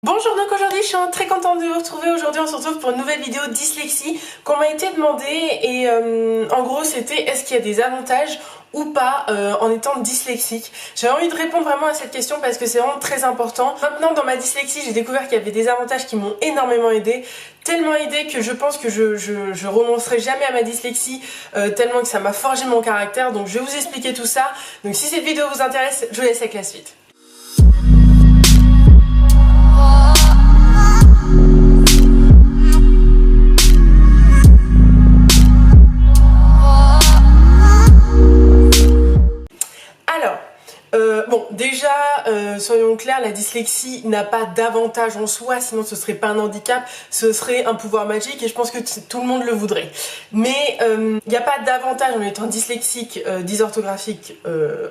Bonjour, donc aujourd'hui je suis très contente de vous retrouver. Aujourd'hui on se retrouve pour une nouvelle vidéo dyslexie qu'on m'a été demandée et en gros c'était est-ce qu'il y a des avantages ou pas en étant dyslexique. J'avais envie de répondre vraiment à cette question parce que c'est vraiment très important. Maintenant dans ma dyslexie j'ai découvert qu'il y avait des avantages qui m'ont énormément aidé, tellement aidé que je pense que je renoncerai jamais à ma dyslexie tellement que ça m'a forgé mon caractère. Donc je vais vous expliquer tout ça. Donc si cette vidéo vous intéresse, je vous laisse avec la suite. Bon, déjà, soyons clairs, la dyslexie n'a pas d'avantage en soi, sinon ce serait pas un handicap, ce serait un pouvoir magique et je pense que tout le monde le voudrait. Mais il n'y a pas d'avantage en étant dyslexique, dysorthographique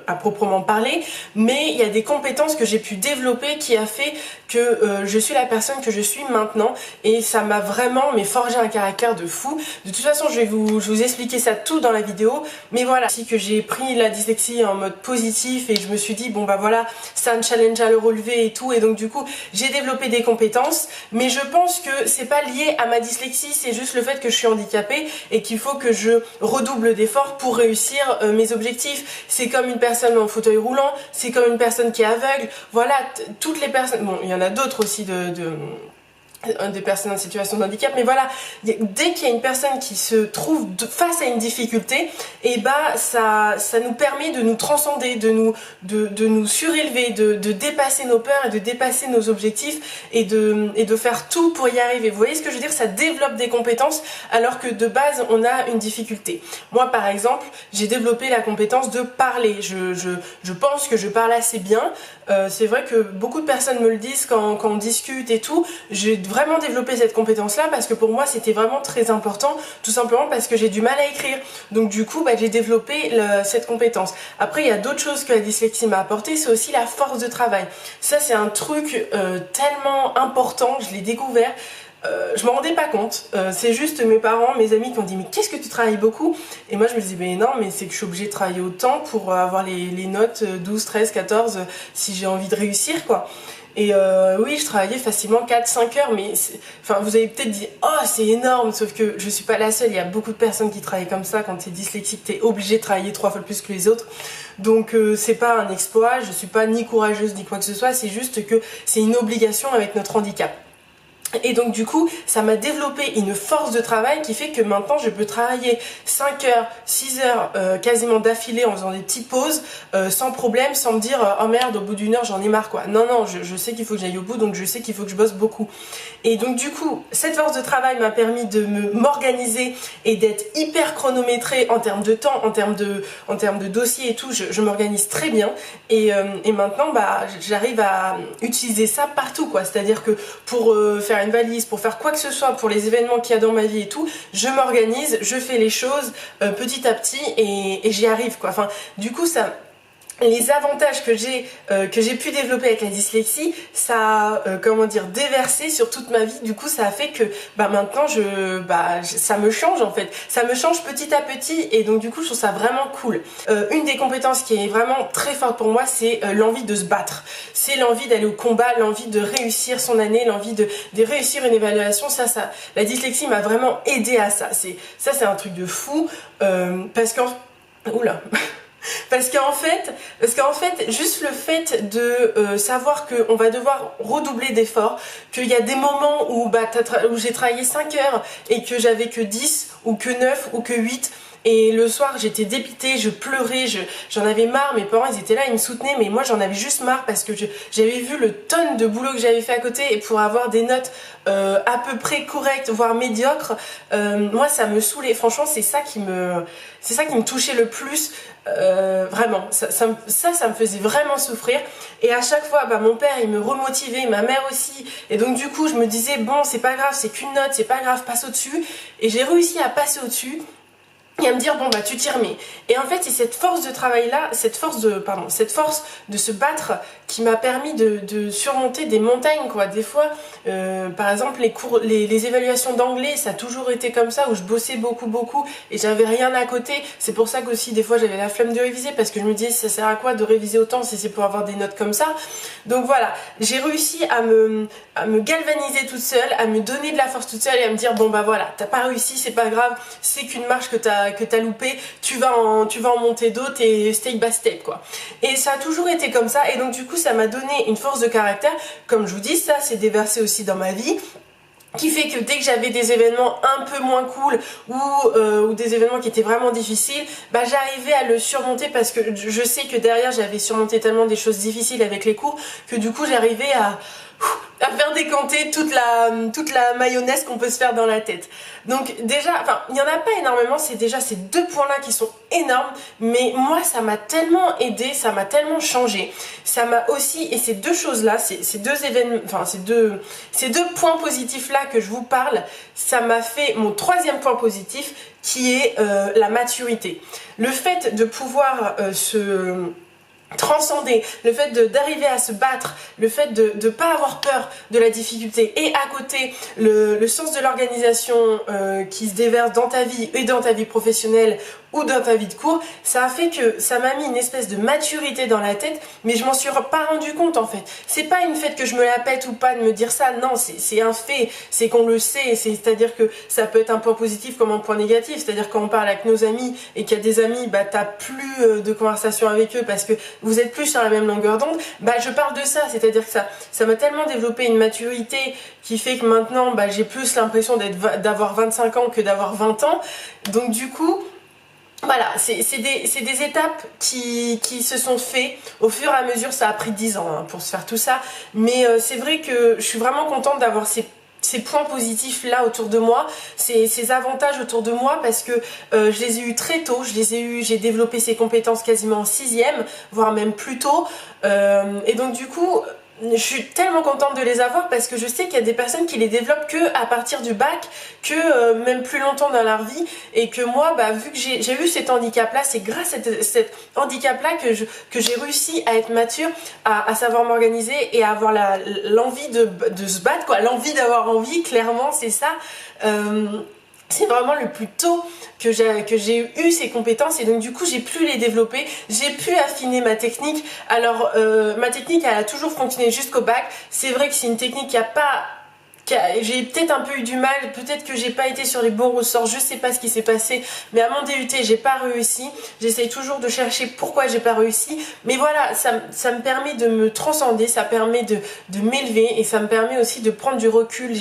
à proprement parler, mais il y a des compétences que j'ai pu développer qui a fait que je suis la personne que je suis maintenant et ça m'a vraiment forgé un caractère de fou. De toute façon, je vais vous expliquer ça tout dans la vidéo, mais voilà, si que j'ai pris la dyslexie en mode positif et je me suis dit bon bah voilà, c'est un challenge à le relever et tout, et donc du coup j'ai développé des compétences, mais je pense que c'est pas lié à ma dyslexie, c'est juste le fait que je suis handicapée et qu'il faut que je redouble d'efforts pour réussir mes objectifs. C'est comme une personne en fauteuil roulant, c'est comme une personne qui est aveugle, voilà, toutes les personnes, bon il y en a d'autres aussi des personnes en situation de handicap, mais voilà, dès qu'il y a une personne qui se trouve face à une difficulté, et bah ça nous permet de nous transcender, de nous surélever, de dépasser nos peurs et de dépasser nos objectifs et de faire tout pour y arriver. Vous voyez ce que je veux dire? Ça développe des compétences alors que de base on a une difficulté. Moi par exemple, j'ai développé la compétence de parler. Je pense que je parle assez bien. C'est vrai que beaucoup de personnes me le disent quand on discute et tout. J'ai vraiment développé cette compétence là parce que pour moi c'était vraiment très important, tout simplement parce que j'ai du mal à écrire, donc du coup j'ai développé cette compétence. Après il y a d'autres choses que la dyslexie m'a apporté, c'est aussi la force de travail. Ça c'est un truc tellement important, je l'ai découvert. Je m'en rendais pas compte, c'est juste mes parents, mes amis qui ont dit mais qu'est-ce que tu travailles beaucoup? Et moi je me disais mais non, mais c'est que je suis obligée de travailler autant pour avoir les notes 12, 13, 14 si j'ai envie de réussir quoi. Et oui, je travaillais facilement 4-5 heures, mais enfin, vous avez peut-être dit oh c'est énorme, sauf que je suis pas la seule, il y a beaucoup de personnes qui travaillent comme ça. Quand t'es dyslexique, t'es obligé de travailler 3 fois plus que les autres. Donc c'est pas un exploit, je suis pas ni courageuse ni quoi que ce soit, c'est juste que c'est une obligation avec notre handicap. Et donc du coup ça m'a développé une force de travail qui fait que maintenant je peux travailler 5 heures, 6 heures quasiment d'affilée en faisant des petites pauses sans problème, sans me dire oh merde au bout d'une heure j'en ai marre quoi. Non non, je sais qu'il faut que j'aille au bout, donc je sais qu'il faut que je bosse beaucoup. Et donc du coup cette force de travail m'a permis de m'organiser et d'être hyper chronométrée en termes de temps, en termes de dossiers et tout. Je m'organise très bien et maintenant j'arrive à utiliser ça partout quoi. C'est-à-dire que pour faire une valise, pour faire quoi que ce soit, pour les événements qu'il y a dans ma vie et tout, je m'organise, je fais les choses petit à petit et j'y arrive quoi. Enfin, du coup les avantages que j'ai pu développer avec la dyslexie, ça a comment dire, déversé sur toute ma vie. Du coup ça a fait que maintenant ça me change en fait, ça me change petit à petit et donc du coup je trouve ça vraiment cool. Une des compétences qui est vraiment très forte pour moi, c'est l'envie de se battre, c'est l'envie d'aller au combat, l'envie de réussir son année, l'envie de réussir une évaluation. Ça la dyslexie m'a vraiment aidé à ça. C'est un truc de fou parce qu'en oula parce qu'en fait, juste le fait de savoir qu'on va devoir redoubler d'efforts, qu'il y a des moments où j'ai travaillé 5 heures et que j'avais que 10 ou que 9 ou que 8, et le soir j'étais dépitée, je pleurais, j'en avais marre, mes parents ils étaient là, ils me soutenaient, mais moi j'en avais juste marre parce que j'avais vu le tonne de boulot que j'avais fait à côté, et pour avoir des notes à peu près correctes, voire médiocres, moi ça me saoulait. Franchement c'est ça qui me touchait le plus. Vraiment, ça me faisait vraiment souffrir, et à chaque fois mon père il me remotivait, ma mère aussi, et donc du coup je me disais bon c'est pas grave, c'est qu'une note, c'est pas grave, passe au-dessus, et j'ai réussi à passer au-dessus. et à me dire bon bah tu t'y remets. Et en fait c'est cette force de travail là, cette force de se battre qui m'a permis de surmonter des montagnes quoi. Des fois par exemple les évaluations d'anglais, ça a toujours été comme ça, où je bossais beaucoup et j'avais rien à côté. C'est pour ça qu'aussi des fois j'avais la flemme de réviser, parce que je me disais ça sert à quoi de réviser autant si c'est pour avoir des notes comme ça. Donc voilà, j'ai réussi à me galvaniser toute seule, à me donner de la force toute seule et à me dire bon bah voilà, t'as pas réussi, c'est pas grave, c'est qu'une marche que t'as loupé, tu vas en monter d'autres et step by step quoi. Et ça a toujours été comme ça, et donc du coup ça m'a donné une force de caractère. Comme je vous dis, ça s'est déversé aussi dans ma vie, qui fait que dès que j'avais des événements un peu moins cool ou des événements qui étaient vraiment difficiles, bah j'arrivais à le surmonter, parce que je sais que derrière j'avais surmonté tellement des choses difficiles avec les cours que du coup j'arrivais à faire décanter toute la mayonnaise qu'on peut se faire dans la tête. Donc déjà, enfin il n'y en a pas énormément, c'est déjà ces deux points là qui sont énormes, mais moi ça m'a tellement aidé, ça m'a tellement changé, ça m'a aussi, et ces deux choses là, ces deux événements, enfin ces deux points positifs là que je vous parle, ça m'a fait mon troisième point positif, qui est la maturité. Le fait de pouvoir transcender, le fait d'arriver à se battre, le fait de ne pas avoir peur de la difficulté, et à côté le sens de l'organisation qui se déverse dans ta vie et dans ta vie professionnelle ou dans ta vie de cours, ça a fait que ça m'a mis une espèce de maturité dans la tête, mais je m'en suis pas rendu compte en fait. C'est pas une fait que je me la pète ou pas de me dire ça, non, c'est un fait, c'est qu'on le sait, c'est-à-dire que ça peut être un point positif comme un point négatif, c'est-à-dire quand on parle avec nos amis et qu'il y a des amis, bah t'as plus de conversation avec eux parce que vous êtes plus sur la même longueur d'onde, bah je parle de ça, c'est-à-dire que ça m'a tellement développé une maturité qui fait que maintenant bah, j'ai plus l'impression d'avoir 25 ans que d'avoir 20 ans, donc du coup voilà, c'est des étapes qui se sont faites au fur et à mesure. Ça a pris 10 ans hein, pour se faire tout ça, mais c'est vrai que je suis vraiment contente d'avoir ces points positifs là autour de moi, ces avantages autour de moi, parce que je les ai eus très tôt, j'ai développé ces compétences quasiment en 6e, voire même plus tôt, et donc du coup je suis tellement contente de les avoir, parce que je sais qu'il y a des personnes qui les développent que à partir du bac, que même plus longtemps dans leur vie, et que moi bah, vu que j'ai eu cet handicap là, c'est grâce à cet handicap là que j'ai réussi à être mature, à savoir m'organiser et à avoir l'envie de se battre quoi, l'envie d'avoir envie, clairement c'est ça. C'est vraiment le plus tôt que j'ai eu ces compétences, et donc du coup j'ai pu les développer, j'ai pu affiner ma technique. Alors ma technique elle a toujours fonctionné jusqu'au bac. C'est vrai que c'est une technique qui a pas... J'ai peut-être un peu eu du mal, peut-être que j'ai pas été sur les bons ressorts, je sais pas ce qui s'est passé, mais à mon DUT j'ai pas réussi. J'essaye toujours de chercher pourquoi j'ai pas réussi, mais voilà, ça me permet de me transcender, ça permet de m'élever, et ça me permet aussi de prendre du recul.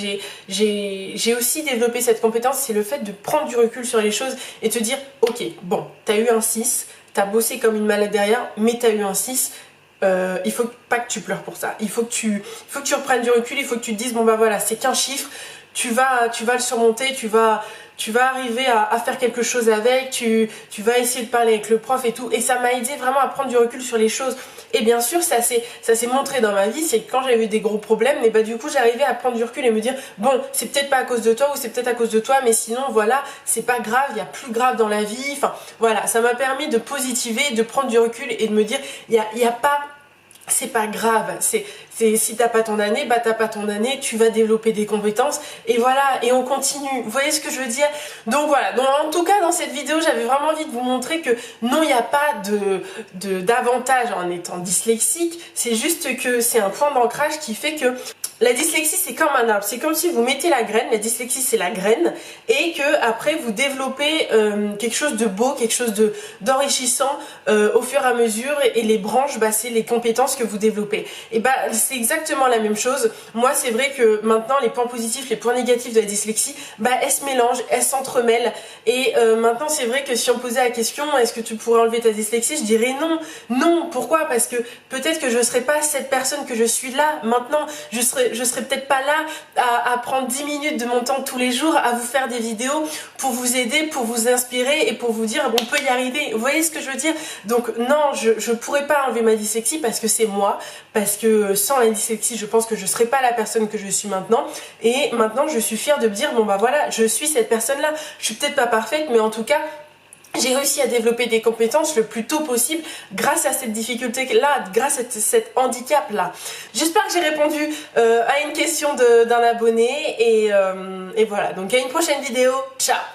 J'ai aussi développé cette compétence, c'est le fait de prendre du recul sur les choses et te dire ok, bon, t'as eu un 6, t'as bossé comme une malade derrière, mais t'as eu un 6. Il faut pas que tu pleures pour ça, il faut que tu reprennes du recul, il faut que tu te dises bon bah voilà, c'est qu'un chiffre, tu vas le surmonter, tu vas arriver à faire quelque chose avec, tu vas essayer de parler avec le prof et tout, et ça m'a aidé vraiment à prendre du recul sur les choses. Et bien sûr ça s'est montré dans ma vie, c'est que quand j'avais eu des gros problèmes, mais bah du coup j'arrivais à prendre du recul et me dire bon, c'est peut-être pas à cause de toi, ou c'est peut-être à cause de toi, mais sinon voilà, c'est pas grave, il y a plus grave dans la vie. Enfin voilà, ça m'a permis de positiver, de prendre du recul et de me dire il y a pas, c'est pas grave, si t'as pas ton année, bah t'as pas ton année, tu vas développer des compétences, et voilà, et on continue. Vous voyez ce que je veux dire? Donc voilà, donc en tout cas dans cette vidéo j'avais vraiment envie de vous montrer que non, il n'y a pas d'avantage en étant dyslexique, c'est juste que c'est un point d'ancrage qui fait que la dyslexie c'est comme un arbre, c'est comme si vous mettez la graine, la dyslexie c'est la graine, et que après vous développez quelque chose de beau, quelque chose d'enrichissant au fur et à mesure, et les branches bah, c'est les compétences que vous développez. Et bah c'est exactement la même chose. Moi c'est vrai que maintenant les points positifs, les points négatifs de la dyslexie, bah elles se mélangent, elles s'entremêlent, et maintenant c'est vrai que si on me posait la question est-ce que tu pourrais enlever ta dyslexie, je dirais non. Non, pourquoi? Parce que peut-être que je serais pas cette personne que je suis là maintenant, je serais peut-être pas là à prendre 10 minutes de mon temps tous les jours à vous faire des vidéos pour vous aider, pour vous inspirer et pour vous dire on peut y arriver. Vous voyez ce que je veux dire? Donc non, je pourrais pas enlever ma dyslexie parce que c'est moi, parce que sans la dyslexie je pense que je serais pas la personne que je suis maintenant, et maintenant je suis fière de me dire bon bah voilà, je suis cette personne là. Je suis peut-être pas parfaite, mais en tout cas j'ai réussi à développer des compétences le plus tôt possible grâce à cette difficulté-là, grâce à cet handicap-là. J'espère que j'ai répondu à une question d'un abonné et voilà. Donc à une prochaine vidéo. Ciao!